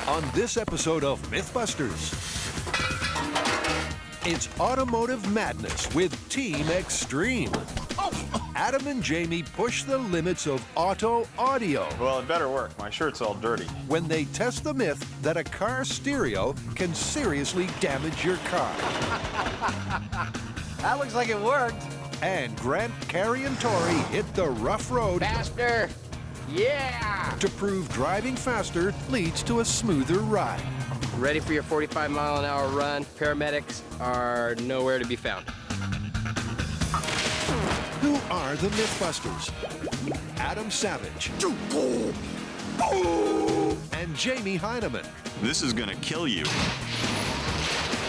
On this episode of Mythbusters, it's automotive madness with Team Extreme. Adam and Jamie push the limits of auto audio Well, it better work. My shirt's all dirty. when they test the myth that a car stereo can seriously damage your car. That looks like it worked. And Grant, Carrie, and Tori hit the rough road Faster. Yeah. to prove driving faster leads to a smoother ride. Ready for your 45-mile-an-hour run. Paramedics are nowhere to be found. Who are the Mythbusters? Adam Savage and Jamie Hyneman. This is gonna kill you.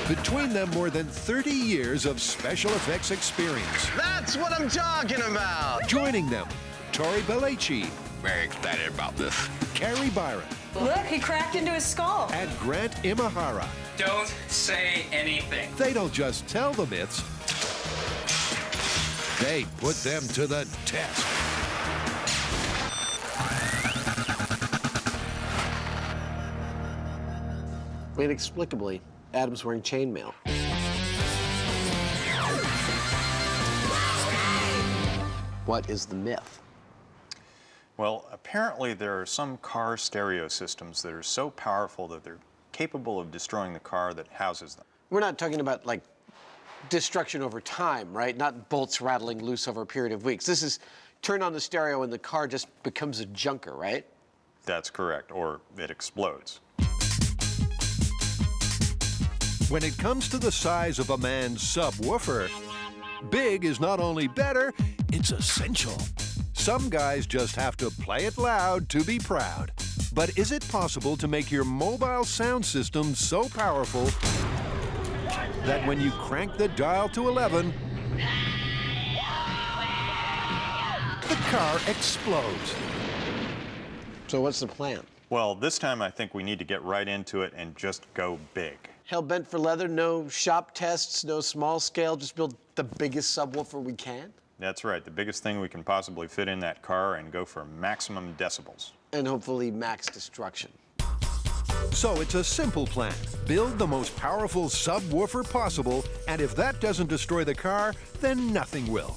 Between them, more than 30 years of special effects experience. That's what I'm talking about! Joining them, Tori Belleci, Very excited about this. Carrie Byron, Look, he cracked into his skull. and Grant Imahara. Don't say anything. They don't just tell the myths, they put them to the test. Inexplicably, Adam's wearing chainmail. What is the myth? Well, apparently there are some car stereo systems that are so powerful that they're capable of destroying the car that houses them. We're not talking about, like, destruction over time, right? Not bolts rattling loose over a period of weeks. This is turn on the stereo and the car just becomes a junker, right? That's correct, or it explodes. When it comes to the size of a man's subwoofer, big is not only better, it's essential. Some guys just have to play it loud to be proud. But is it possible to make your mobile sound system so powerful that when you crank the dial to 11, the car explodes? So what's the plan? Well, this time I think we need to get right into it and just go big. Hell bent for leather, no shop tests, no small scale, just build the biggest subwoofer we can? That's right, the biggest thing we can possibly fit in that car and go for maximum decibels. And hopefully max destruction. So it's a simple plan. Build the most powerful subwoofer possible, and if that doesn't destroy the car, then nothing will.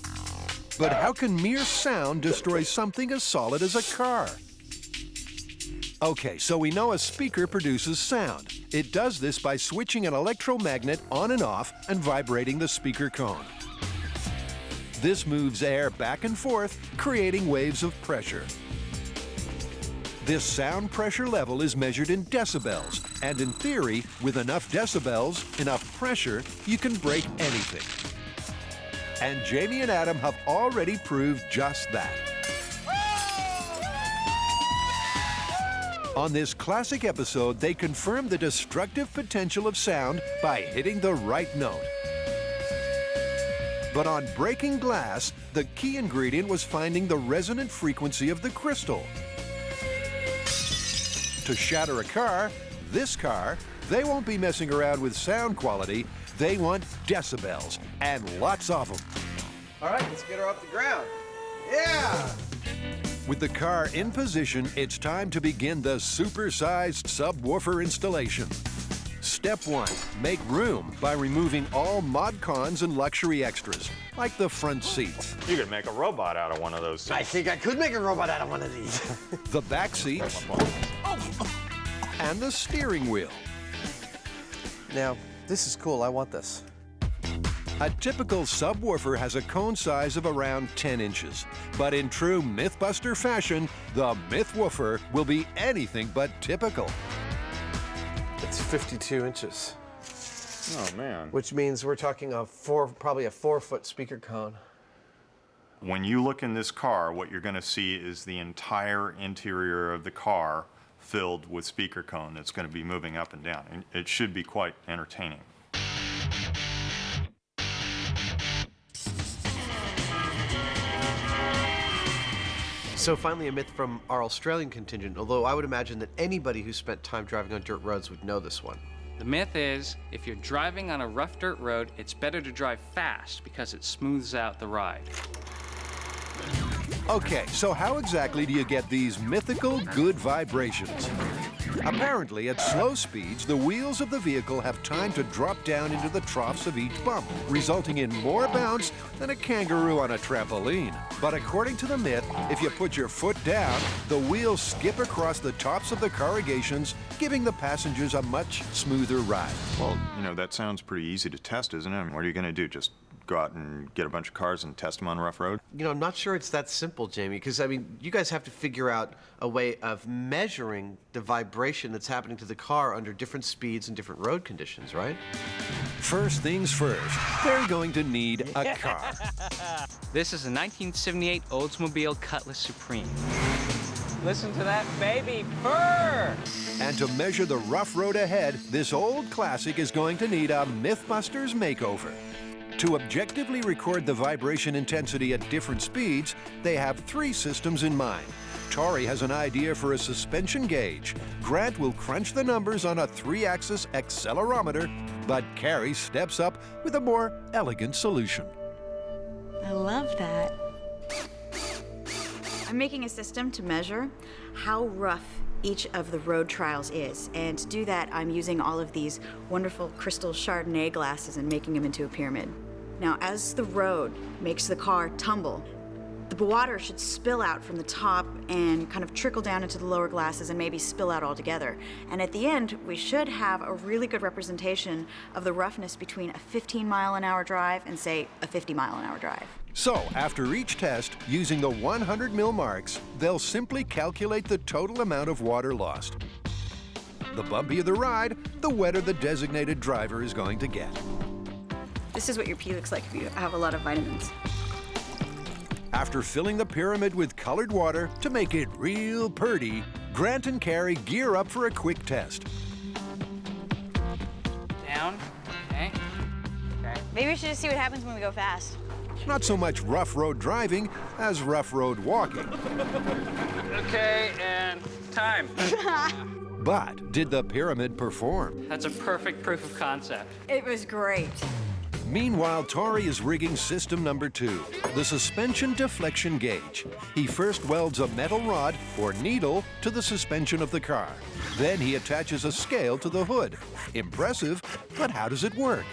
But how can mere sound destroy something as solid as a car? Okay, so we know a speaker produces sound. It does this by switching an electromagnet on and off and vibrating the speaker cone. This moves air back and forth, creating waves of pressure. This sound pressure level is measured in decibels, and in theory, with enough decibels, enough pressure, you can break anything. And Jamie and Adam have already proved just that. On this classic episode, they confirm the destructive potential of sound by hitting the right note. But on breaking glass, the key ingredient was finding the resonant frequency of the crystal. To shatter a car, this car, they won't be messing around with sound quality. They want decibels, and lots of them. All right, let's get her off the ground. Yeah. With the car in position, it's time to begin the supersized subwoofer installation. Step 1, make room by removing all mod cons and luxury extras, like the front seats, You could make a robot out of one of those I things. think I could make a robot out of one of these. the back seats, and the steering wheel. Now, this is cool. I want this. A typical subwoofer has a cone size of around 10 inches. But in true Mythbuster fashion, the Mythwoofer will be anything but typical. It's 52 inches, Oh, man. which means we're talking probably a 4-foot speaker cone. When you look in this car, what you're gonna see is the entire interior of the car filled with speaker cone that's gonna be moving up and down. And it should be quite entertaining. So finally a myth from our Australian contingent, although I would imagine that anybody who spent time driving on dirt roads would know this one. The myth is, if you're driving on a rough dirt road, it's better to drive fast because it smooths out the ride. Okay, so how exactly do you get these mythical good vibrations? Apparently, at slow speeds, the wheels of the vehicle have time to drop down into the troughs of each bump, resulting in more bounce than a kangaroo on a trampoline. But according to the myth, if you put your foot down, the wheels skip across the tops of the corrugations, giving the passengers a much smoother ride. Well, you know, that sounds pretty easy to test, isn't it? I mean, what are you going to do? Just go out and get a bunch of cars and test them on rough road? You know, I'm not sure it's that simple, Jamie, because, I mean, you guys have to figure out a way of measuring the vibration that's happening to the car under different speeds and different road conditions, right? First things first, they're going to need a car. This is a 1978 Oldsmobile Cutlass Supreme. Listen to that baby purr! And to measure the rough road ahead, this old classic is going to need a Mythbusters makeover. To objectively record the vibration intensity at different speeds, they have 3 systems in mind. Tori has an idea for a suspension gauge. Grant will crunch the numbers on a 3-axis accelerometer, but Carrie steps up with a more elegant solution. I love that. I'm making a system to measure how rough each of the road trials is. And to do that, I'm using all of these wonderful crystal Chardonnay glasses and making them into a pyramid. Now, as the road makes the car tumble, the water should spill out from the top and kind of trickle down into the lower glasses and maybe spill out altogether. And at the end, we should have a really good representation of the roughness between a 15-mile-an-hour drive and, say, a 50-mile-an-hour drive. So, after each test, using the 100 mil marks, they'll simply calculate the total amount of water lost. The bumpier the ride, the wetter the designated driver is going to get. This is what your pee looks like if you have a lot of vitamins. After filling the pyramid with colored water to make it real purty, Grant and Carrie gear up for a quick test. Down. Okay. Okay. Maybe we should just see what happens when we go fast. Not so much rough road driving as rough road walking. Okay, and time. But did the pyramid perform? That's a perfect proof of concept. It was great. Meanwhile, Tori is rigging system number 2, the suspension deflection gauge. He first welds a metal rod or needle to the suspension of the car. Then he attaches a scale to the hood. Impressive, but how does it work?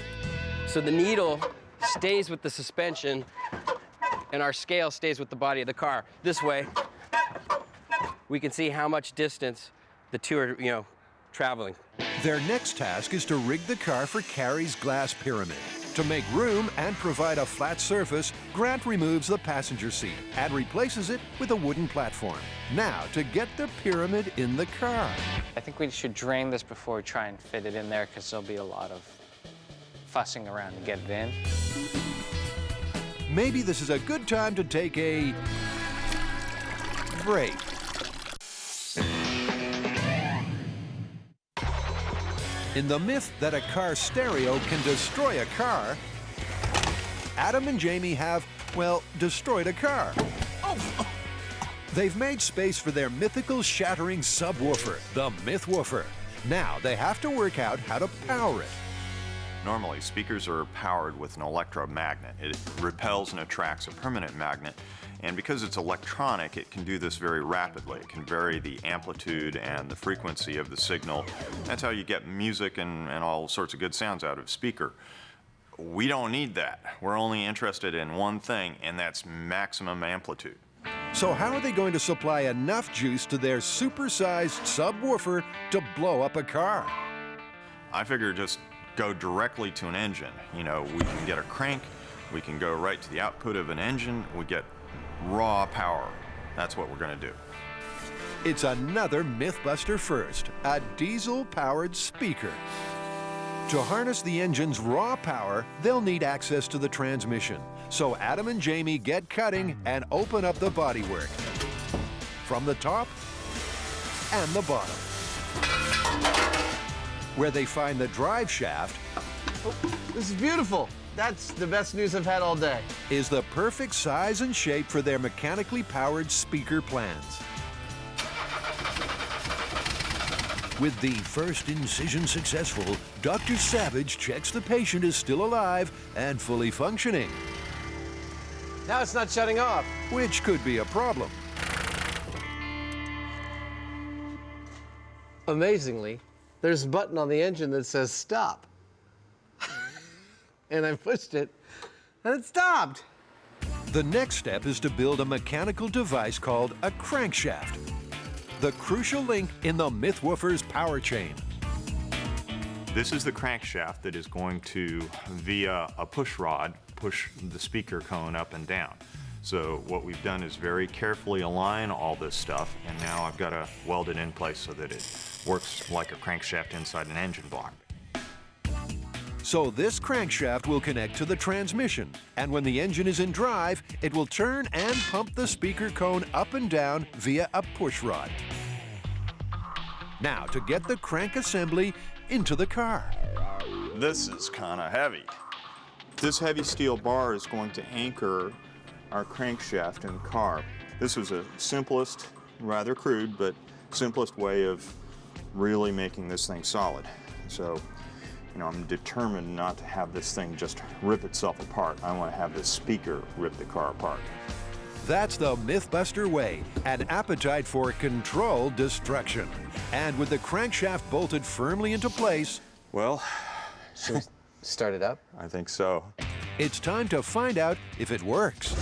So the needle stays with the suspension and our scale stays with the body of the car. This way, we can see how much distance the two are, traveling. Their next task is to rig the car for Carrie's glass pyramid. To make room and provide a flat surface, Grant removes the passenger seat and replaces it with a wooden platform. Now, to get the pyramid in the car. I think we should drain this before we try and fit it in there because there'll be a lot of fussing around to get it in. Maybe this is a good time to take a break. In the myth that a car stereo can destroy a car, Adam and Jamie have, well, destroyed a car. They've made space for their mythical shattering subwoofer, the Mythwoofer. Now they have to work out how to power it. Normally, speakers are powered with an electromagnet. It repels and attracts a permanent magnet, and because it's electronic, it can do this very rapidly. It can vary the amplitude and the frequency of the signal. That's how you get music and all sorts of good sounds out of a speaker. We don't need that. We're only interested in one thing, and that's maximum amplitude. So how are they going to supply enough juice to their supersized subwoofer to blow up a car? I figure just go directly to an engine. We can get a crank, we can go right to the output of an engine, we get raw power. That's what we're going to do. It's another Mythbuster first, a diesel-powered speaker. To harness the engine's raw power, they'll need access to the transmission. So Adam and Jamie get cutting and open up the bodywork. From the top and the bottom. Where they find the drive shaft. This is beautiful. That's the best news I've had all day. Is the perfect size and shape for their mechanically powered speaker plans. With the first incision successful, Dr. Savage checks the patient is still alive and fully functioning. Now it's not shutting off. Which could be a problem. Amazingly, there's a button on the engine that says stop. And I pushed it, and it stopped. The next step is to build a mechanical device called a crankshaft, the crucial link in the Mythwoofer's power chain. This is the crankshaft that is going to, via a push rod, push the speaker cone up and down. So what we've done is very carefully align all this stuff, and now I've got to weld it in place so that it works like a crankshaft inside an engine block. So this crankshaft will connect to the transmission, and when the engine is in drive, it will turn and pump the speaker cone up and down via a push rod. Now to get the crank assembly into the car. This is kind of heavy. This heavy steel bar is going to anchor our crankshaft in the car. This was the simplest, rather crude, but simplest way of really making this thing solid. So, you know, I'm determined not to have this thing just rip itself apart. I want to have this speaker rip the car apart. That's the Mythbuster way, an appetite for controlled destruction. And with the crankshaft bolted firmly into place, well, Should we start it up? I think so. it's time to find out if it works.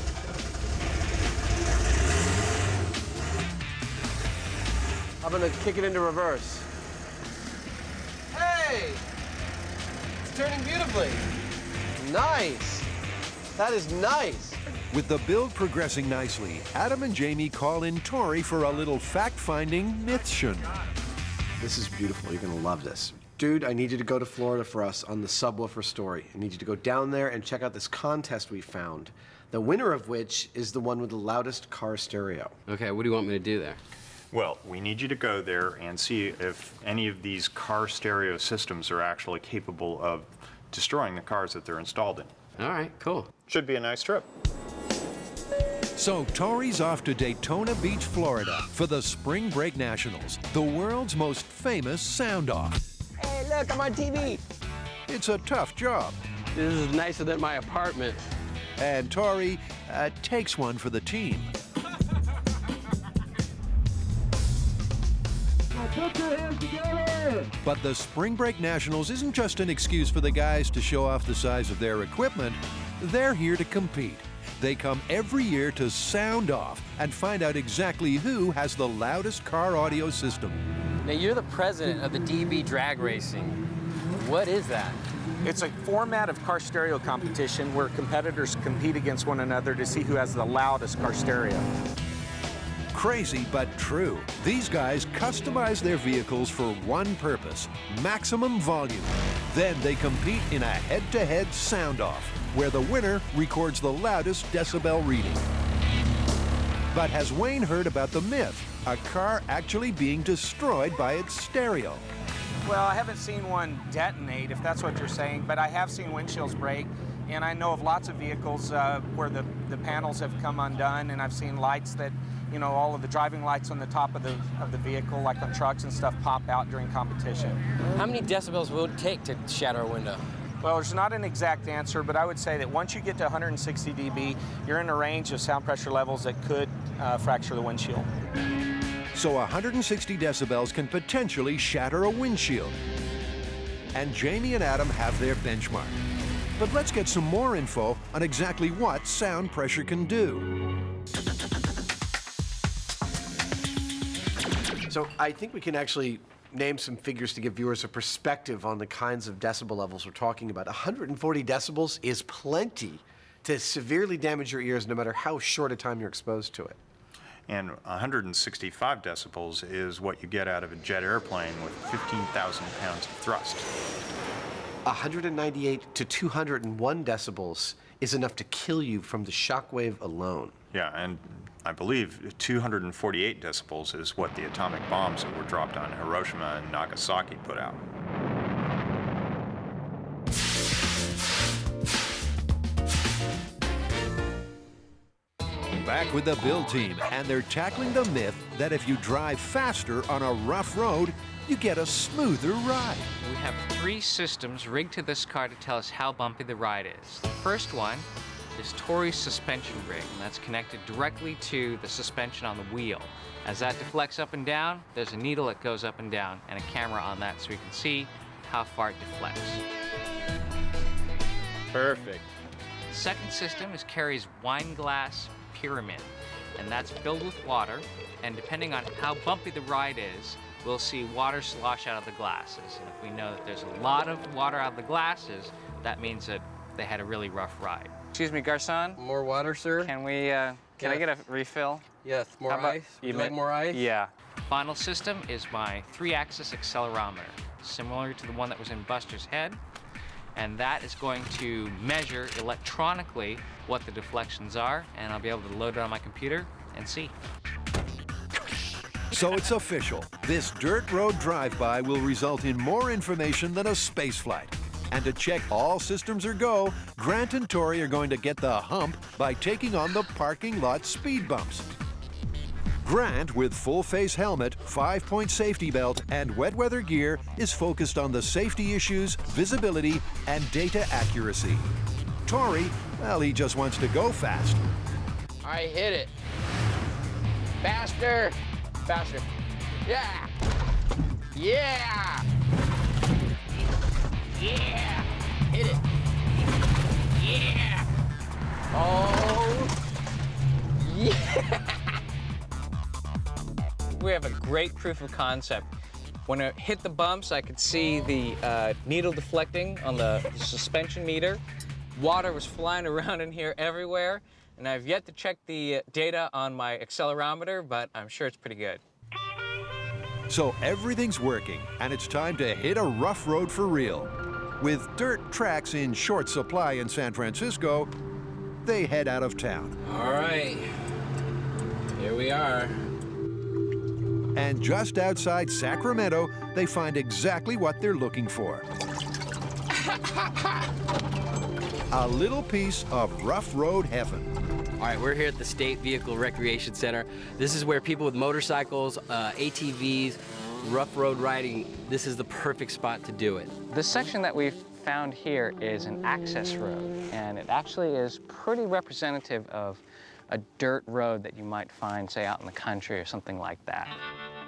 I'm gonna kick it into reverse. Hey! It's turning beautifully. Nice. That is nice. With the build progressing nicely, Adam and Jamie call in Tori for a little fact-finding mythtion. This is beautiful. You're gonna love this. Dude, I need you to go to Florida for us on the Subwoofer story. I need you to go down there and check out this contest we found, the winner of which is the one with the loudest car stereo. Okay, what do you want me to do there? Well, we need you to go there and see if any of these car stereo systems are actually capable of destroying the cars that they're installed in. All right, cool. Should be a nice trip. So Tori's off to Daytona Beach, Florida for the Spring Break Nationals, the world's most famous sound-off. Hey, look, I'm on TV. It's a tough job, This is nicer than my apartment. and Tori takes one for the team. But the Spring Break Nationals isn't just an excuse for the guys to show off the size of their equipment. They're here to compete. They come every year to sound off and find out exactly who has the loudest car audio system. Now, you're the president of the DB drag racing. What is that? It's a format of car stereo competition where competitors compete against one another to see who has the loudest car stereo. Crazy but true. These guys customize their vehicles for one purpose: maximum volume. Then they compete in a head-to-head sound-off, where the winner records the loudest decibel reading. But has Wayne heard about the myth, a car actually being destroyed by its stereo? Well, I haven't seen one detonate, if that's what you're saying, but I have seen windshields break, and I know of lots of vehicles where the panels have come undone, and I've seen lights that, you know, all of the driving lights on the top of the vehicle, like on trucks and stuff, pop out during competition. How many decibels will it take to shatter a window? Well, there's not an exact answer, but I would say that once you get to 160 dB, you're in a range of sound pressure levels that could fracture the windshield. So 160 decibels can potentially shatter a windshield. And Jamie and Adam have their benchmark. But let's get some more info on exactly what sound pressure can do. So I think we can actually name some figures to give viewers a perspective on the kinds of decibel levels we're talking about. 140 decibels is plenty to severely damage your ears no matter how short a time you're exposed to it. And 165 decibels is what you get out of a jet airplane with 15,000 pounds of thrust. 198 to 201 decibels is enough to kill you from the shock wave alone. Yeah, and I believe 248 decibels is what the atomic bombs that were dropped on Hiroshima and Nagasaki put out. Back with the build team, and they're tackling the myth that if you drive faster on a rough road, you get a smoother ride. We have 3 systems rigged to this car to tell us how bumpy the ride is. The first one is Tori's suspension rig, and that's connected directly to the suspension on the wheel. As that deflects up and down, there's a needle that goes up and down and a camera on that so we can see how far it deflects. Perfect. The second system is Carrie's wine glass pyramid, and that's filled with water, and depending on how bumpy the ride is, we'll see water slosh out of the glasses. And if we know that there's a lot of water out of the glasses, that means that they had a really rough ride. Excuse me, Garçon? More water, sir? Can we, can I get a refill? Yes, more ice. Would you like more ice? Yeah. Final system is my 3-axis accelerometer, similar to the one that was in Buster's head. And that is going to measure electronically what the deflections are, and I'll be able to load it on my computer and see. So it's official. This dirt road drive-by will result in more information than a spaceflight. And to check all systems are go, Grant and Tori are going to get the hump by taking on the parking lot speed bumps. Grant, with full-face helmet, 5-point safety belt, and wet weather gear, is focused on the safety issues, visibility, and data accuracy. Tori, well, he just wants to go fast. All right, hit it. Faster. Faster. Yeah. Yeah. Yeah. Hit it. Yeah. Oh. Yeah. We have a great proof of concept. When it hit the bumps, I could see the needle deflecting on the suspension meter. Water was flying around in here everywhere, and I've yet to check the data on my accelerometer, but I'm sure it's pretty good. So everything's working, and it's time to hit a rough road for real. With dirt tracks in short supply in San Francisco, they head out of town. All right. Here we are. And just outside Sacramento, they find exactly what they're looking for. A little piece of rough road heaven. All right, we're here at the State Vehicle Recreation Center. This is where people with motorcycles, ATVs, rough road riding, this is the perfect spot to do it. This section that we've found here is an access road, and it actually is pretty representative of a dirt road that you might find, say, out in the country or something like that.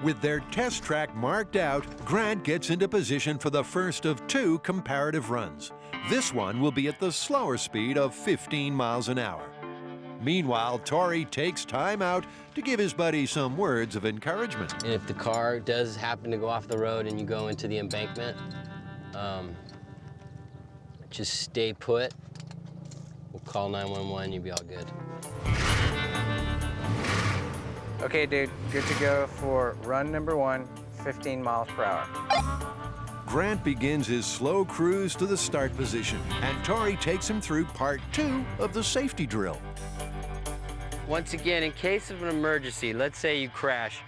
With their test track marked out, Grant gets into position for the first of 2 comparative runs. This one will be at the slower speed of 15 miles an hour. Meanwhile, Tori takes time out to give his buddy some words of encouragement. And if the car does happen to go off the road and you go into the embankment, just stay put. We'll call 911, you'll be all good. Okay, dude, good to go for run number 1, 15 miles per hour. Grant begins his slow cruise to the start position, and Tori takes him through part 2 of the safety drill. Once again, in case of an emergency, let's say you crash,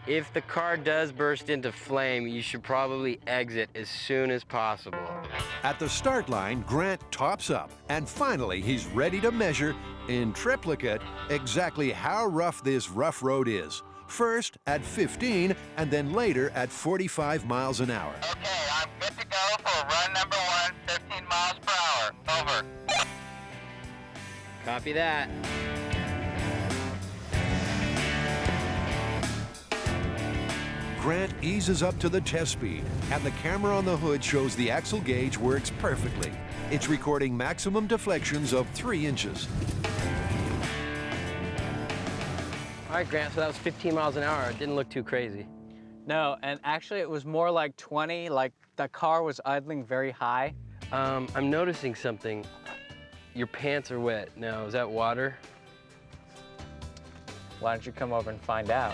if the car does burst into flame, you should probably exit as soon as possible. At the start line, Grant tops up, and finally he's ready to measure, in triplicate, exactly how rough this rough road is. First at 15, and then later at 45 miles an hour. Okay, I'm good to go for run number 1, 15 miles per hour. Over. Copy that. Grant eases up to the test speed, and the camera on the hood shows the axle gauge works perfectly. It's recording maximum deflections of 3 inches. All right, Grant, so that was 15 miles an hour. It didn't look too crazy. No, and actually it was more like 20, like the car was idling very high. I'm noticing something. Your pants are wet. Now, is that water? Why don't you come over and find out?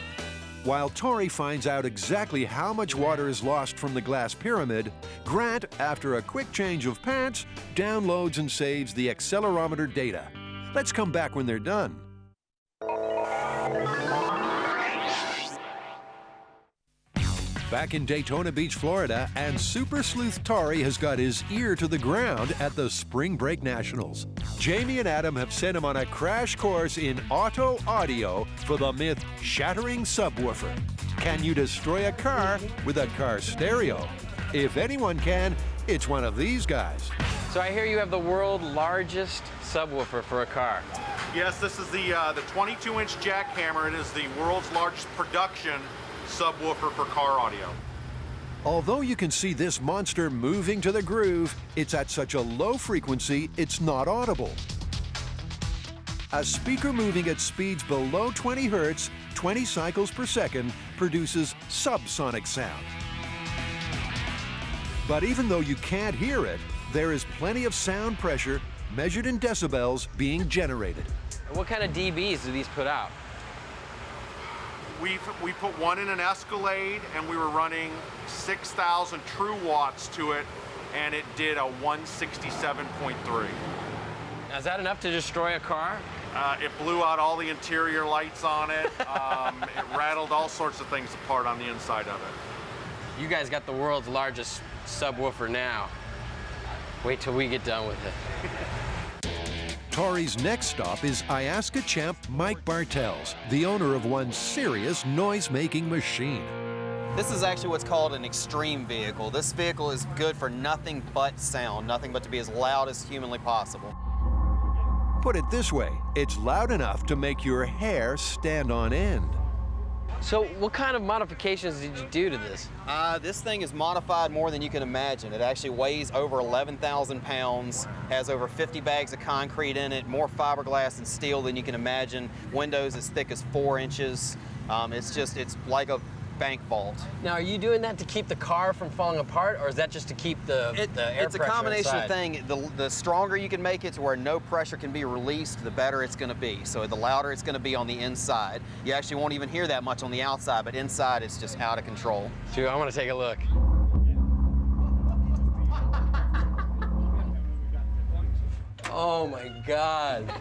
While Tori finds out exactly how much water is lost from the glass pyramid, Grant, after a quick change of pants, downloads and saves the accelerometer data. Let's come back when they're done. Back in Daytona Beach, Florida, and Super Sleuth Tori has got his ear to the ground at the Spring Break Nationals. Jamie and Adam have sent him on a crash course in auto audio for the myth-shattering subwoofer. Can you destroy a car with a car stereo? If anyone can, it's one of these guys. So I hear you have the world's largest subwoofer for a car. Yes, this is the 22-inch jackhammer. It is the world's largest production subwoofer for car audio. Although you can see this monster moving to the groove, it's at such a low frequency, it's not audible. A speaker moving at speeds below 20 hertz, 20 cycles per second, produces subsonic sound. But even though you can't hear it, there is plenty of sound pressure, measured in decibels, being generated. What kind of dBs do these put out? We put one in an Escalade, and we were running 6,000 true watts to it, and it did a 167.3. Now, is that enough to destroy a car? It blew out all the interior lights on it. It rattled all sorts of things apart on the inside of it. You guys got the world's largest subwoofer now. Wait till we get done with it. Tori's next stop is Iasca champ Mike Bartels, the owner of one serious noise-making machine. This is actually what's called an extreme vehicle. This vehicle is good for nothing but sound, nothing but to be as loud as humanly possible. Put it this way, it's loud enough to make your hair stand on end. So what kind of modifications did you do to this? This thing is modified more than you can imagine. It actually weighs over 11,000 pounds, has over 50 bags of concrete in it, more fiberglass and steel than you can imagine, windows as thick as 4 inches. It's like a bank vault. Now, are you doing that to keep the car from falling apart, or is that just to keep the air pressure It's a combination inside? of things. The stronger you can make it to where no pressure can be released, the better it's going to be. So the louder it's going to be on the inside. You actually won't even hear that much on the outside, but inside it's just out of control. Dude, I want to take a look. Oh my God,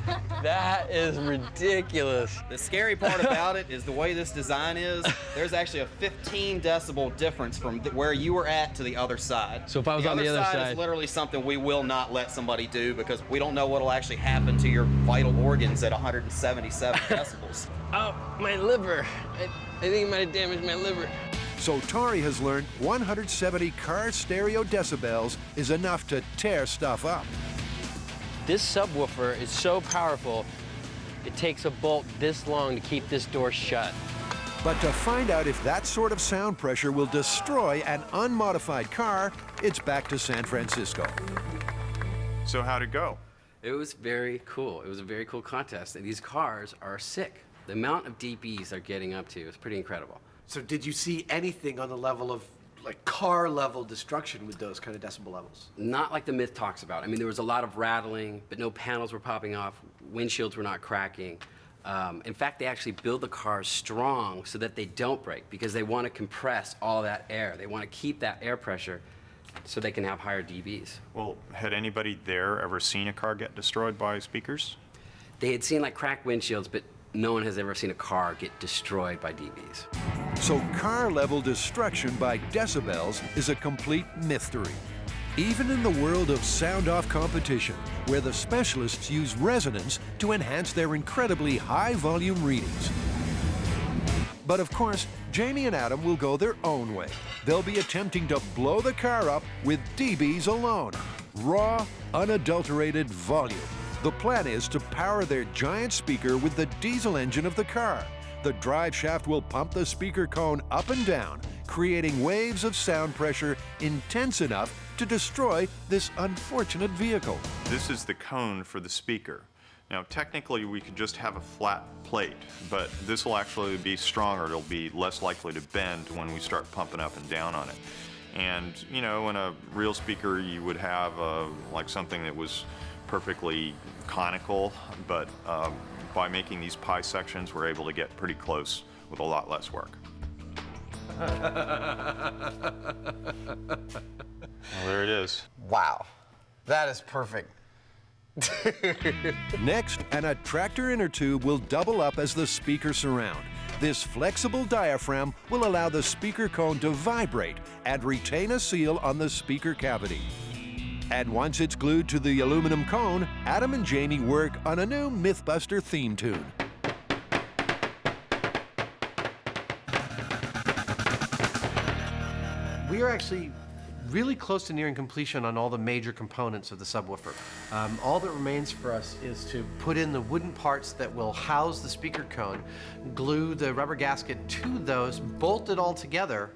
that is ridiculous. The scary part about it is the way this design is, there's actually a 15 decibel difference from where you were at to the other side. So if I was on the other side is literally something we will not let somebody do because we don't know what'll actually happen to your vital organs at 177 decibels. Oh, my liver. I think it might have damaged my liver. So Tori has learned 170 car stereo decibels is enough to tear stuff up. This subwoofer is so powerful, it takes a bolt this long to keep this door shut. But to find out if that sort of sound pressure will destroy an unmodified car, it's back to San Francisco. So how'd it go? It was very cool. It was a very cool contest. And these cars are sick. The amount of dBs they're getting up to is pretty incredible. So did you see anything on the level of like car level destruction with those kind of decibel levels? Not like the myth talks about. I mean, there was a lot of rattling, but no panels were popping off, windshields were not cracking. In fact, they actually build the cars strong so that they don't break because they want to compress all that air. They want to keep that air pressure so they can have higher dBs. Well, had anybody there ever seen a car get destroyed by speakers? They had seen like cracked windshields, but no one has ever seen a car get destroyed by dBs. So car-level destruction by decibels is a complete mystery. Even in the world of sound-off competition, where the specialists use resonance to enhance their incredibly high-volume readings. But of course, Jamie and Adam will go their own way. They'll be attempting to blow the car up with dBs alone. Raw, unadulterated volume. The plan is to power their giant speaker with the diesel engine of the car. The drive shaft will pump the speaker cone up and down, creating waves of sound pressure intense enough to destroy this unfortunate vehicle. This is the cone for the speaker. Now, technically, we could just have a flat plate, but this will actually be stronger. It'll be less likely to bend when we start pumping up and down on it. And, you know, in a real speaker, you would have like something that was perfectly conical, but by making these pie sections, we're able to get pretty close with a lot less work. Well, there it is. Wow, that is perfect. Next, an attractor inner tube will double up as the speaker surround. This flexible diaphragm will allow the speaker cone to vibrate and retain a seal on the speaker cavity. And once it's glued to the aluminum cone, Adam and Jamie work on a new Mythbuster theme tune. We are actually really close to nearing completion on all the major components of the subwoofer. All that remains for us is to put in the wooden parts that will house the speaker cone, glue the rubber gasket to those, bolt it all together,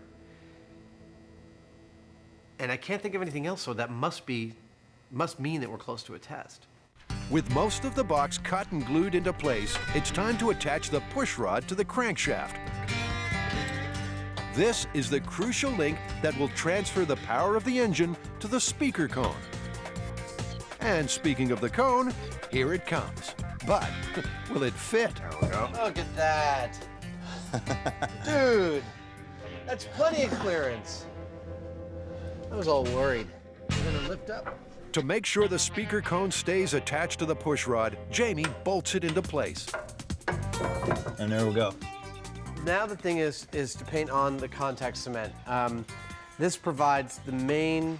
and I can't think of anything else, so that must mean that we're close to a test. With most of the box cut and glued into place, it's time to attach the push rod to the crankshaft. This is the crucial link that will transfer the power of the engine to the speaker cone. And speaking of the cone, here it comes. But will it fit? There we go. Look at that. Dude, that's plenty of clearance. I was all worried. We're gonna lift up. To make sure the speaker cone stays attached to the push rod, Jamie bolts it into place. And there we go. Now the thing is to paint on the contact cement. This provides the main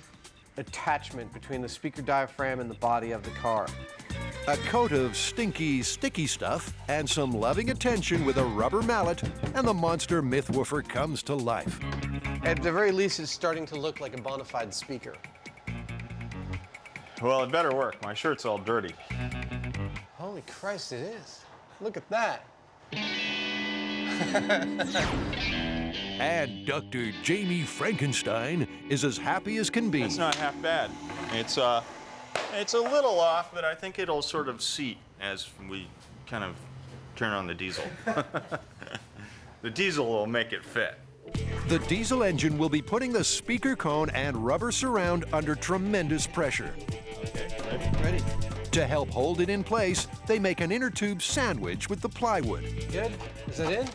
attachment between the speaker diaphragm and the body of the car. A coat of stinky, sticky stuff and some loving attention with a rubber mallet, and the monster Mythwoofer comes to life. At the very least, it's starting to look like a bona fide speaker. Well, it better work. My shirt's all dirty. Holy Christ, it is. Look at that. And Dr. Jamie Frankenstein is as happy as can be. It's not half bad. It's a little off, but I think it'll sort of seat as we kind of turn on the diesel. The diesel will make it fit. The diesel engine will be putting the speaker cone and rubber surround under tremendous pressure. Okay, ready? To help hold it in place, they make an inner tube sandwich with the plywood. Good? Is that in?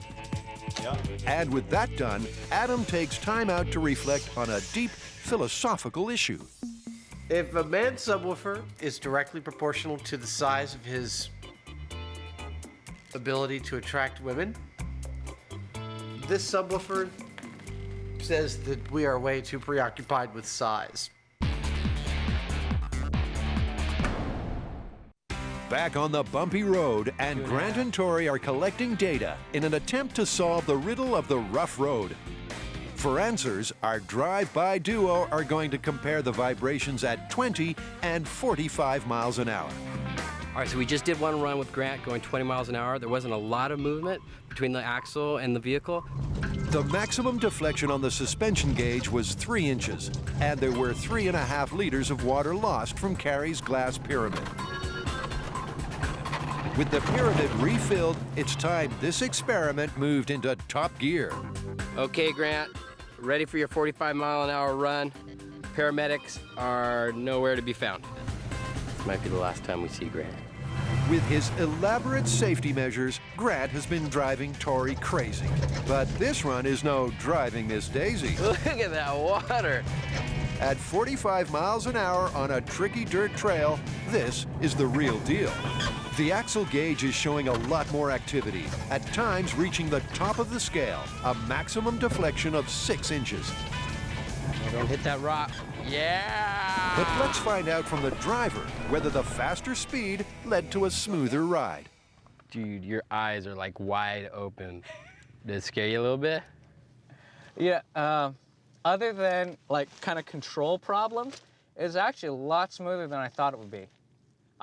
Yeah. And with that done, Adam takes time out to reflect on a deep philosophical issue. If a man's subwoofer is directly proportional to the size of his ability to attract women, this subwoofer says that we are way too preoccupied with size. Back on the bumpy road, and Grant and Tori are collecting data in an attempt to solve the riddle of the rough road. For answers, our drive-by duo are going to compare the vibrations at 20 and 45 miles an hour. All right, so we just did one run with Grant going 20 miles an hour. There wasn't a lot of movement between the axle and the vehicle. The maximum deflection on the suspension gauge was 3 inches, and there were 3.5 liters of water lost from Carrie's glass pyramid. With the pyramid refilled, it's time this experiment moved into top gear. Okay, Grant, ready for your 45-mile-an-hour run. Paramedics are nowhere to be found. This might be the last time we see Grant. With his elaborate safety measures, Grant has been driving Tori crazy. But this run is no driving Miss Daisy. Look at that water. At 45 miles an hour on a tricky dirt trail, this is the real deal. The axle gauge is showing a lot more activity, at times reaching the top of the scale, a maximum deflection of 6 inches. Don't hit that rock. Yeah! But let's find out from the driver whether the faster speed led to a smoother ride. Dude, your eyes are like wide open. Did it scare you a little bit? Yeah, other than like kind of control problem, it's actually a lot smoother than I thought it would be.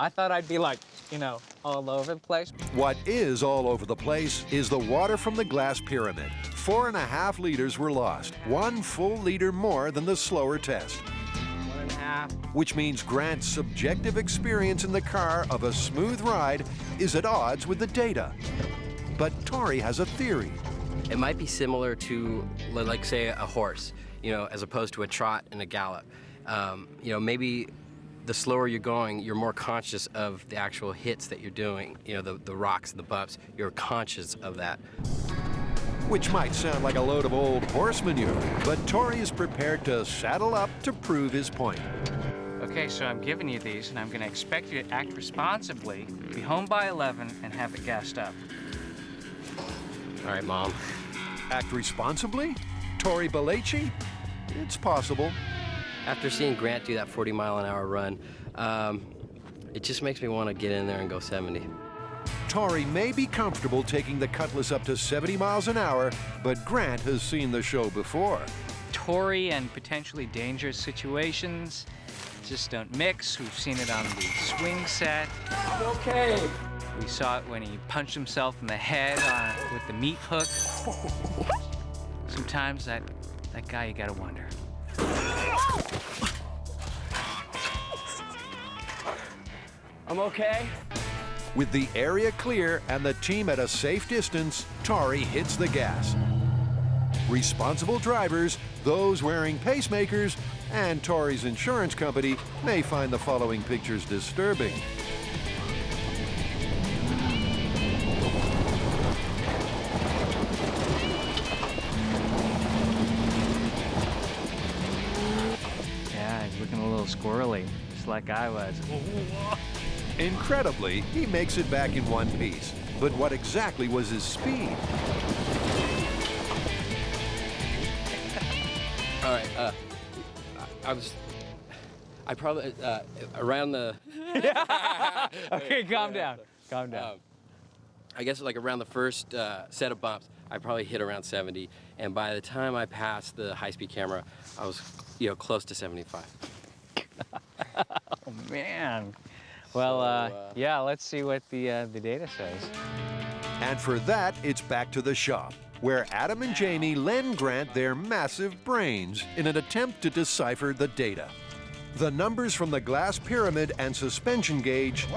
I thought I'd be like, you know, all over the place. What is all over the place is the water from the glass pyramid. 4.5 liters were lost, 1 full liter more than the slower test. 1.5. Which means Grant's subjective experience in the car of a smooth ride is at odds with the data. But Tori has a theory. It might be similar to, like, say, a horse, you know, as opposed to a trot and a gallop. You know, maybe the slower you're going, you're more conscious of the actual hits that you're doing, you know, the rocks, the bumps. You're conscious of that. Which might sound like a load of old horse manure, but Tori is prepared to saddle up to prove his point. Okay, so I'm giving you these, and I'm going to expect you to act responsibly, be home by 11, and have it gassed up. All right, Mom. Act responsibly? Tori Belleci? It's possible. After seeing Grant do that 40-mile-an-hour run, it just makes me want to get in there and go 70. Tori may be comfortable taking the Cutlass up to 70 miles an hour, but Grant has seen the show before. Tory and potentially dangerous situations just don't mix. We've seen it on the swing set. I'm okay. We saw it when he punched himself in the head with the meat hook. Sometimes that guy, you gotta wonder. I'm okay. With the area clear and the team at a safe distance, Tari hits the gas. Responsible drivers, those wearing pacemakers, and Tari's insurance company may find the following pictures disturbing. Yeah, he's looking a little squirrely, just like I was. Incredibly, he makes it back in one piece. But what exactly was his speed? All right, I probably, around the... Okay, calm down, calm down. I guess like around the first set of bumps, I probably hit around 70, and by the time I passed the high-speed camera, I was, close to 75. Oh, man. Well, yeah, let's see what the data says. And for that, it's back to the shop, where Adam and Jamie lend Grant their massive brains in an attempt to decipher the data. The numbers from the glass pyramid and suspension gauge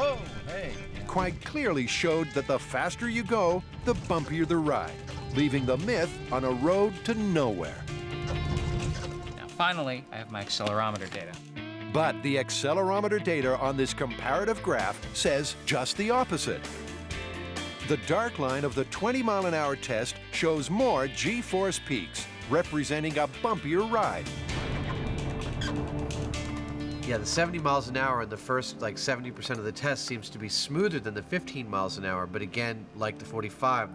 quite clearly showed that the faster you go, the bumpier the ride, leaving the Myth on a road to nowhere. Now, finally, I have my accelerometer data. But the accelerometer data on this comparative graph says just the opposite. The dark line of the 20-mile-an-hour test shows more G-force peaks, representing a bumpier ride. Yeah, the 70 miles an hour in the first 70% of the test seems to be smoother than the 15 miles an hour, but again, like the 45,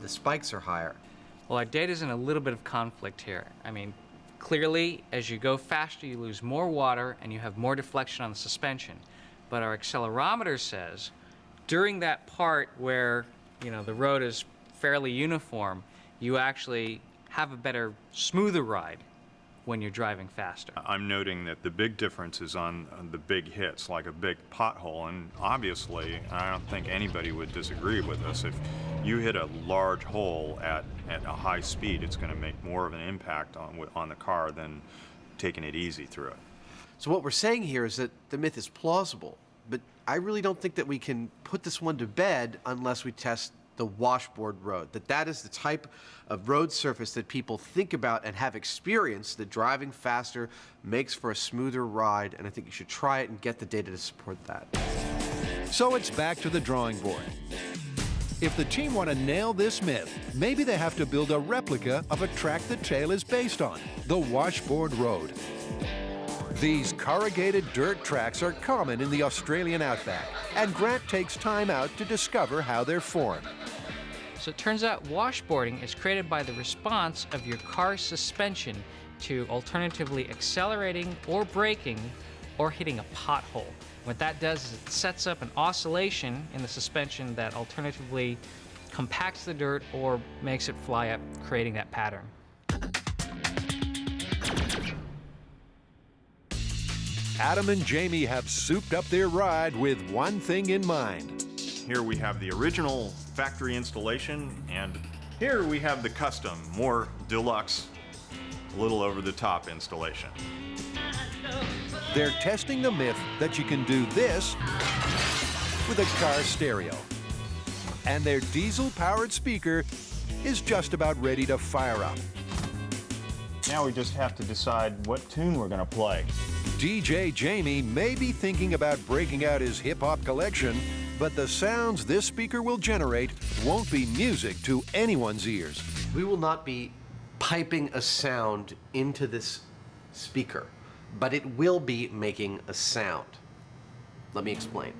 the spikes are higher. Well, our data's in a little bit of conflict here. I mean, clearly, as you go faster, you lose more water and you have more deflection on the suspension. But our accelerometer says during that part where, the road is fairly uniform, you actually have a better, smoother ride when you're driving faster. I'm noting that the big difference is on the big hits, like a big pothole, and obviously, I don't think anybody would disagree with us. If you hit a large hole at a high speed, it's going to make more of an impact on the car than taking it easy through it. So what we're saying here is that the Myth is plausible, but I really don't think that we can put this one to bed unless we test the washboard road, that is the type of road surface that people think about and have experienced, that driving faster makes for a smoother ride, and I think you should try it and get the data to support that. So it's back to the drawing board. If the team want to nail this Myth, maybe they have to build a replica of a track the tale is based on, the washboard road. These corrugated dirt tracks are common in the Australian outback, and Grant takes time out to discover how they're formed. So it turns out washboarding is created by the response of your car's suspension to alternatively accelerating or braking or hitting a pothole. What that does is it sets up an oscillation in the suspension that alternatively compacts the dirt or makes it fly up, creating that pattern. Adam and Jamie have souped up their ride with one thing in mind. Here we have the original factory installation, and here we have the custom, more deluxe, a little over-the-top installation. They're testing the Myth that you can do this with a car stereo. And their diesel-powered speaker is just about ready to fire up. Now we just have to decide what tune we're going to play. DJ Jamie may be thinking about breaking out his hip-hop collection, but the sounds this speaker will generate won't be music to anyone's ears. We will not be piping a sound into this speaker, but it will be making a sound. Let me explain.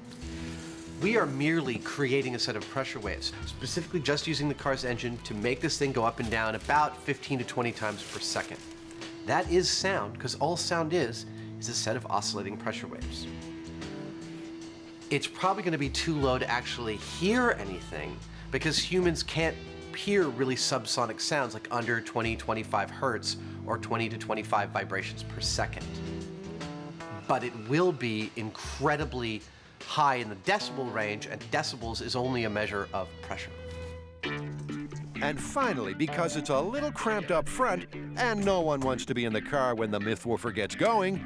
We are merely creating a set of pressure waves, specifically just using the car's engine to make this thing go up and down about 15 to 20 times per second. That is sound, because all sound is a set of oscillating pressure waves. It's probably going to be too low to actually hear anything, because humans can't hear really subsonic sounds like under 20, 25 hertz or 20 to 25 vibrations per second. But it will be incredibly high in the decibel range, and decibels is only a measure of pressure. And finally, because it's a little cramped up front and no one wants to be in the car when the Mythwoofer gets going,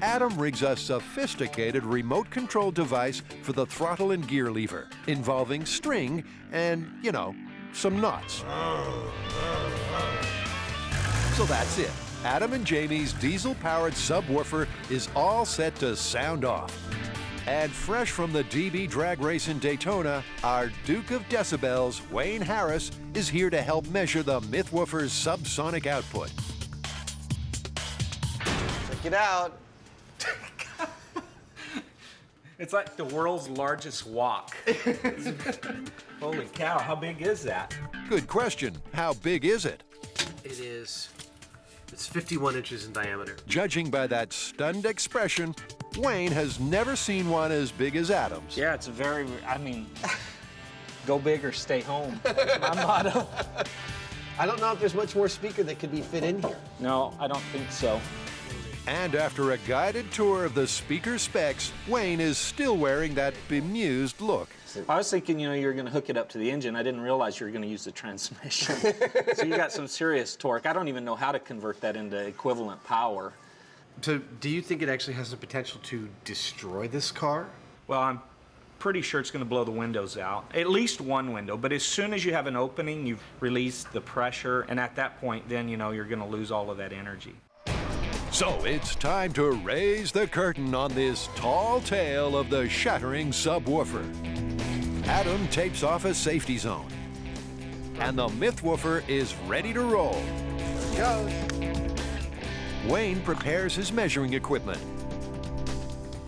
Adam rigs a sophisticated remote-controlled device for the throttle and gear lever, involving string and, you know, some knots. So that's it. Adam and Jamie's diesel-powered subwoofer is all set to sound off. And fresh from the DB drag race in Daytona, our Duke of Decibels, Wayne Harris, is here to help measure the Mythwoofer's subsonic output. Check it out. It's like the world's largest walk. Holy cow, how big is that? Good question. How big is it? It's 51 inches in diameter. Judging by that stunned expression, Wayne has never seen one as big as Adam's. Yeah, it's I mean, go big or stay home. That's my motto. I don't know if there's much more speaker that could be fit in here. No, I don't think so. And after a guided tour of the speaker specs, Wayne is still wearing that bemused look. I was thinking, you're going to hook it up to the engine. I didn't realize you were going to use the transmission. So you got some serious torque. I don't even know how to convert that into equivalent power. So do you think it actually has the potential to destroy this car? Well, I'm pretty sure it's going to blow the windows out. At least one window. But as soon as you have an opening, you've released the pressure. And at that point, then, you're going to lose all of that energy. So it's time to raise the curtain on this tall tale of the shattering subwoofer. Adam tapes off a safety zone, and the Mythwoofer is ready to roll. Here it goes. Wayne prepares his measuring equipment.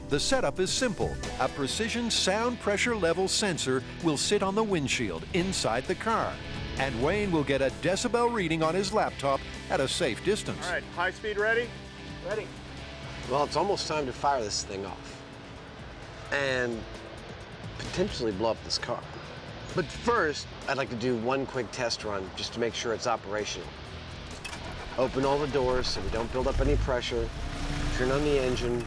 The setup is simple. A precision sound pressure level sensor will sit on the windshield inside the car, and Wayne will get a decibel reading on his laptop at a safe distance. All right, high speed ready? Ready. Well, it's almost time to fire this thing off and potentially blow up this car. But first, I'd like to do one quick test run just to make sure it's operational. Open all the doors so we don't build up any pressure, turn on the engine,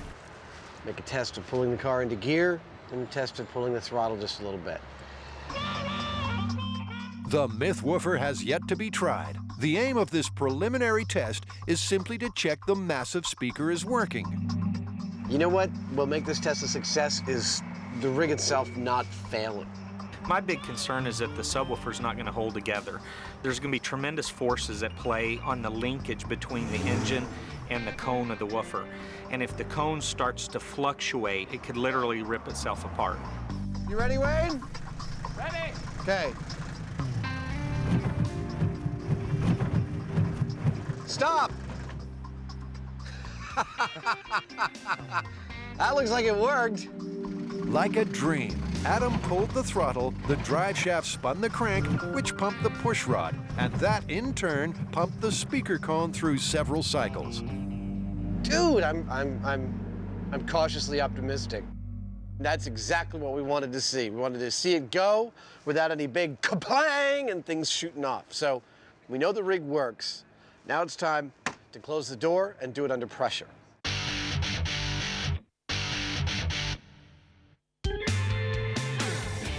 make a test of pulling the car into gear, and a test of pulling the throttle just a little bit. The Mythwoofer has yet to be tried. The aim of this preliminary test is simply to check the massive speaker is working. You know what will make this test a success is the rig itself not failing. My big concern is that the subwoofer's not going to hold together. There's going to be tremendous forces at play on the linkage between the engine and the cone of the woofer. And if the cone starts to fluctuate, it could literally rip itself apart. You ready, Wayne? Ready! Okay. Stop! That looks like it worked. Like a dream, Adam pulled the throttle, the drive shaft spun the crank, which pumped the push rod, and that in turn pumped the speaker cone through several cycles. Dude, I'm cautiously optimistic. That's exactly what we wanted to see. We wanted to see it go without any big kaplang and things shooting off. So we know the rig works. Now it's time to close the door and do it under pressure.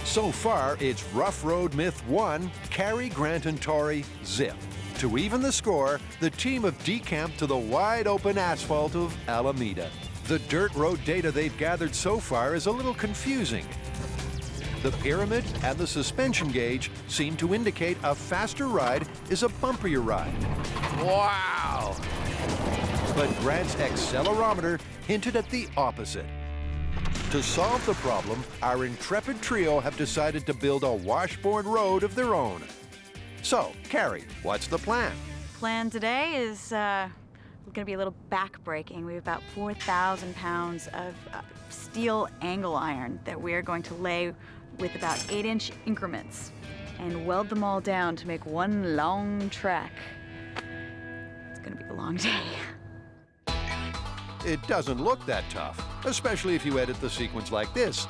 So far, it's Rough Road Myth 1, Carrie, Grant, and Tori, zip. To even the score, the team have decamped to the wide-open asphalt of Alameda. The dirt road data they've gathered so far is a little confusing. The pyramid and the suspension gauge seem to indicate a faster ride is a bumpier ride. Wow! But Grant's accelerometer hinted at the opposite. To solve the problem, our intrepid trio have decided to build a washboard road of their own. So, Carrie, what's the plan? Plan today is going to be a little back-breaking. We have about 4,000 pounds of steel angle iron that we are going to lay with about 8-inch increments and weld them all down to make one long track. It's going to be a long day. It doesn't look that tough, especially if you edit the sequence like this.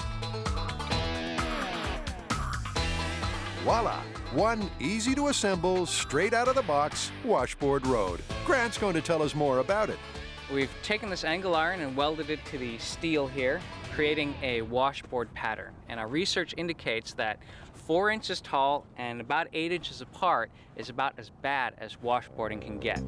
Voila! One easy-to-assemble, straight-out-of-the-box washboard road. Grant's going to tell us more about it. We've taken this angle iron and welded it to the steel here, creating a washboard pattern. And our research indicates that 4 inches tall and about 8 inches apart is about as bad as washboarding can get.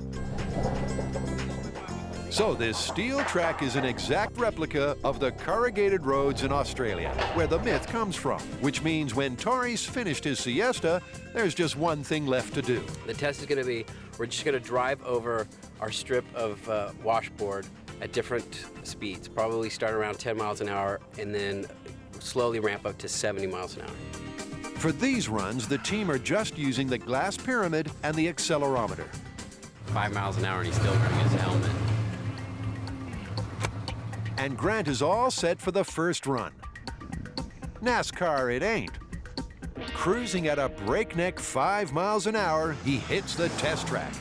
So this steel track is an exact replica of the corrugated roads in Australia, where the myth comes from, which means when Tori's finished his siesta, there's just one thing left to do. The test is going to be, we're just going to drive over our strip of washboard at different speeds, probably start around 10 miles an hour and then slowly ramp up to 70 miles an hour. For these runs, the team are just using the glass pyramid and the accelerometer. 5 miles an hour and he's still wearing his helmet. And Grant is all set for the first run. NASCAR it ain't. Cruising at a breakneck 5 miles an hour, he hits the test track.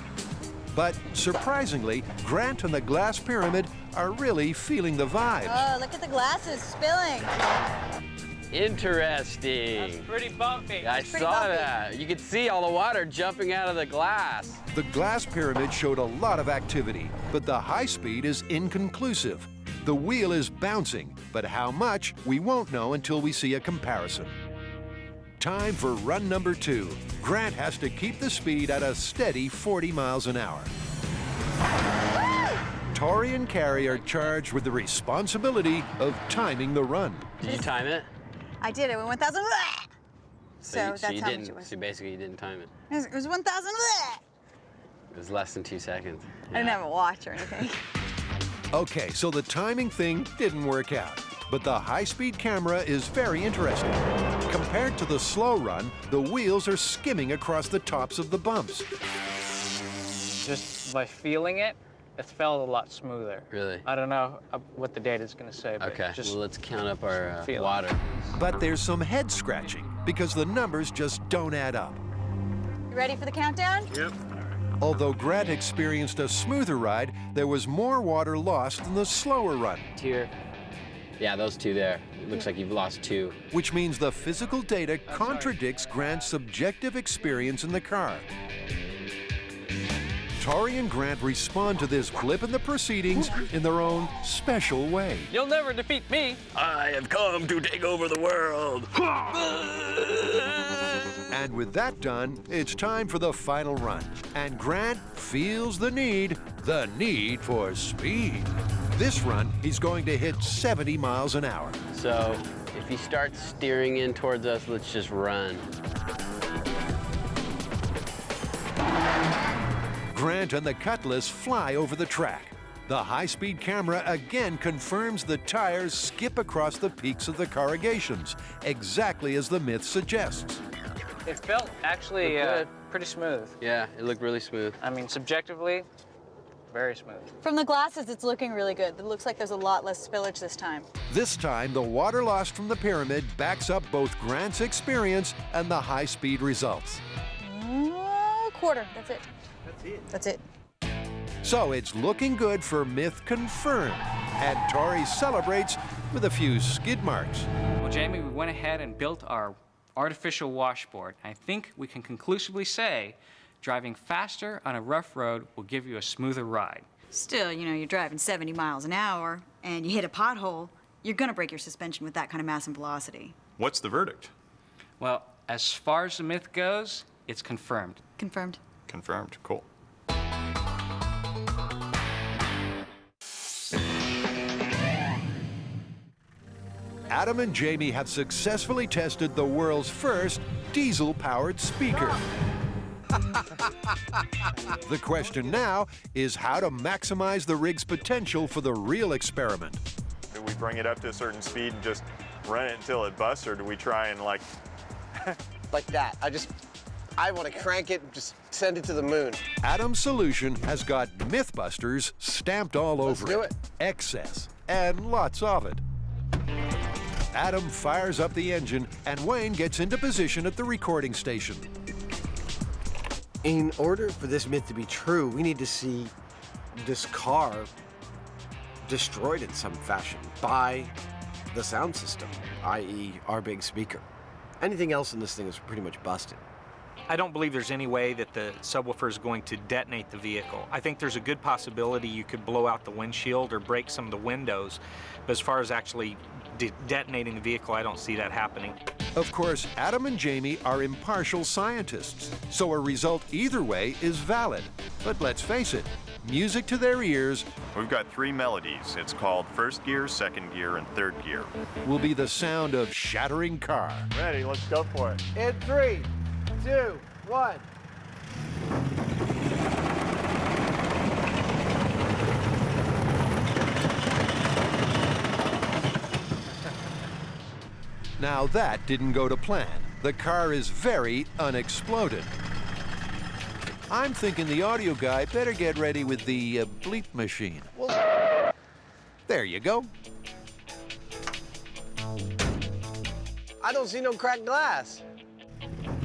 But surprisingly, Grant and the glass pyramid are really feeling the vibes. Oh, look at the glasses spilling. Interesting. That's pretty bumpy. I saw that. You could see all the water jumping out of the glass. The glass pyramid showed a lot of activity, but the high speed is inconclusive. The wheel is bouncing, but how much, we won't know until we see a comparison. Time for run number 2. Grant has to keep the speed at a steady 40 miles an hour. Tori and Carrie are charged with the responsibility of timing the run. Did you time it? I did. It went 1,000. So that's you how didn't, much it was. So basically you didn't time it. It was 1,000. It was less than 2 seconds. I didn't have a watch or anything. Okay, so the timing thing didn't work out, but the high-speed camera is very interesting. Compared to the slow run, the wheels are skimming across the tops of the bumps. Just by feeling it, it felt a lot smoother. Really? I don't know what the data is going to say, but Okay, just well, let's count up our feel it. water. But there's some head scratching because the numbers just don't add up. You ready for the countdown? Yep. Although Grant experienced a smoother ride, there was more water lost than the slower run. Here. Yeah, those two there. It looks like you've lost 2. Which means the physical data contradicts Grant's subjective experience in the car. Tori and Grant respond to this blip in the proceedings in their own special way. You'll never defeat me. I have come to take over the world. And with that done, it's time for the final run. And Grant feels the need for speed. This run, he's going to hit 70 miles an hour. So if he starts steering in towards us, let's just run. Grant and the Cutlass fly over the track. The high-speed camera again confirms the tires skip across the peaks of the corrugations, exactly as the myth suggests. It felt actually pretty smooth. Yeah, it looked really smooth. I mean, subjectively, very smooth. From the glasses, it's looking really good. It looks like there's a lot less spillage this time. This time, the water lost from the pyramid backs up both Grant's experience and the high-speed results. Quarter, that's it. That's it. So it's looking good for myth confirmed, and Tori celebrates with a few skid marks. Well, Jamie, we went ahead and built our artificial washboard. I think we can conclusively say driving faster on a rough road will give you a smoother ride. Still, you know, you're driving 70 miles an hour and you hit a pothole, you're gonna break your suspension with that kind of mass and velocity. What's the verdict? Well, as far as the myth goes, it's confirmed. Confirmed. Confirmed. Cool. Adam and Jamie have successfully tested the world's first diesel-powered speaker. The question now is how to maximize the rig's potential for the real experiment. Do we bring it up to a certain speed and just run it until it busts, or do we try and like... Like that. I want to crank it and just send it to the moon. Adam's solution has got Mythbusters stamped all over do it. Excess, and lots of it. Adam fires up the engine, and Wayne gets into position at the recording station. In order for this myth to be true, we need to see this car destroyed in some fashion by the sound system, i.e. our big speaker. Anything else in this thing is pretty much busted. I don't believe there's any way that the subwoofer is going to detonate the vehicle. I think there's a good possibility you could blow out the windshield or break some of the windows, but as far as actually detonating the vehicle, I don't see that happening. Of course, Adam and Jamie are impartial scientists, so a result either way is valid. But let's face it, music to their ears. We've got 3 melodies. It's called first gear, second gear, and third gear. Will be the sound of shattering car. Ready, let's go for it. In 3, 2, 1. Now that didn't go to plan. The car is very unexploded. I'm thinking the audio guy better get ready with the bleep machine. There you go. I don't see no cracked glass.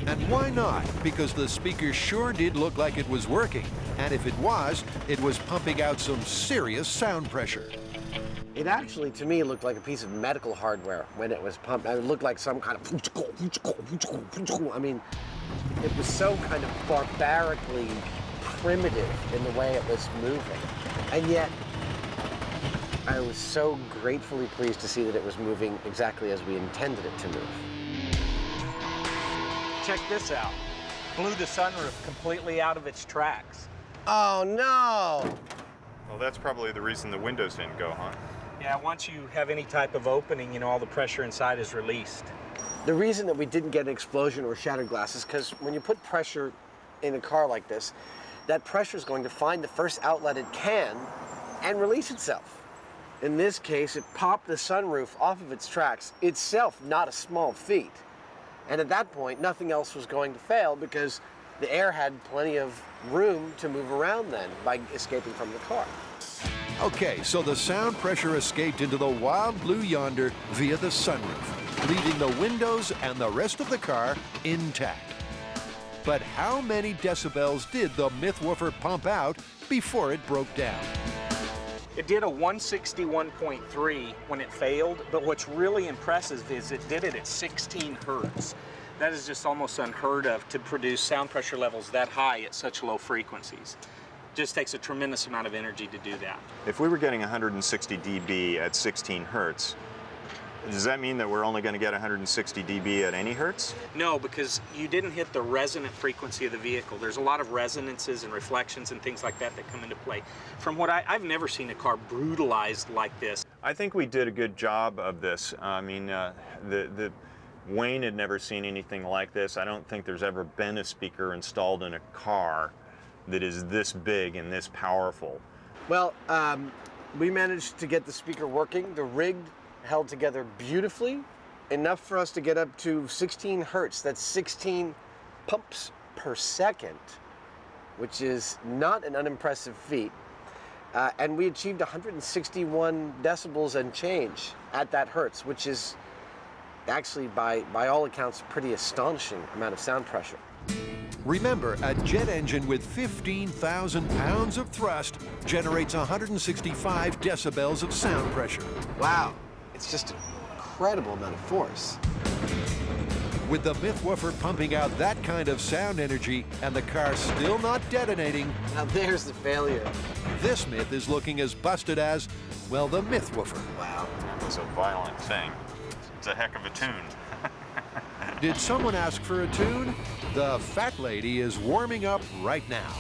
And why not? Because the speaker sure did look like it was working. And if it was pumping out some serious sound pressure. It actually, to me, looked like a piece of medical hardware when it was pumped. It looked like some kind of... I mean, it was so kind of barbarically primitive in the way it was moving. And yet, I was so gratefully pleased to see that it was moving exactly as we intended it to move. Check this out. Blew the sunroof completely out of its tracks. Oh, no! Well, that's probably the reason the windows didn't go, huh? Yeah, once you have any type of opening, you know, all the pressure inside is released. The reason that we didn't get an explosion or shattered glass is because when you put pressure in a car like this, that pressure is going to find the first outlet it can and release itself. In this case, it popped the sunroof off of its tracks, itself not a small feat. And at that point, nothing else was going to fail because the air had plenty of room to move around then by escaping from the car. Okay, so the sound pressure escaped into the wild blue yonder via the sunroof, leaving the windows and the rest of the car intact. But how many decibels did the Mythwoofer pump out before it broke down? It did a 161.3 when it failed, but what's really impressive is it did it at 16 hertz. That is just almost unheard of to produce sound pressure levels that high at such low frequencies. Just takes a tremendous amount of energy to do that. If we were getting 160 dB at 16 hertz, does that mean that we're only going to get 160 dB at any hertz? No, because you didn't hit the resonant frequency of the vehicle. There's a lot of resonances and reflections and things like that that come into play. From what I've never seen a car brutalized like this. I think we did a good job of this. I mean, Wayne had never seen anything like this. I don't think there's ever been a speaker installed in a car that is this big and this powerful. Well, we managed to get the speaker working. The rig held together beautifully, enough for us to get up to 16 hertz. That's 16 pumps per second, which is not an unimpressive feat. And we achieved 161 decibels and change at that hertz, which is actually, by all accounts, a pretty astonishing amount of sound pressure. Remember, a jet engine with 15,000 pounds of thrust generates 165 decibels of sound pressure. Wow, it's just an incredible amount of force. With the Mythwoofer pumping out that kind of sound energy and the car still not detonating, now there's the failure. This myth is looking as busted as, well, the Mythwoofer. Wow. It's a violent thing. It's a heck of a tune. Did someone ask for a tune? The fat lady is warming up right now.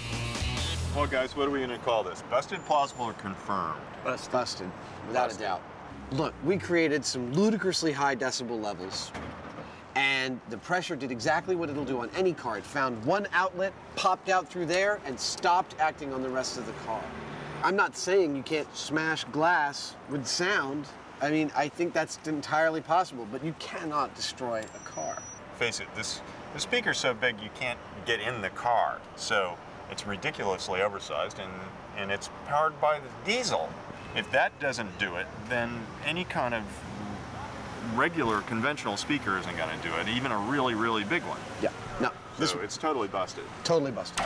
Well, guys, what are we going to call this? Busted, plausible, or confirmed? Busted, without a doubt. Look, we created some ludicrously high decibel levels, and the pressure did exactly what it'll do on any car. It found one outlet, popped out through there, and stopped acting on the rest of the car. I'm not saying you can't smash glass with sound. I mean, I think that's entirely possible, but you cannot destroy a car. Face it, the speaker's so big you can't get in the car, so it's ridiculously oversized, and it's powered by the diesel. If that doesn't do it, then any kind of regular conventional speaker isn't going to do it, even a really, really big one. Yeah, no. So it's totally busted. Totally busted.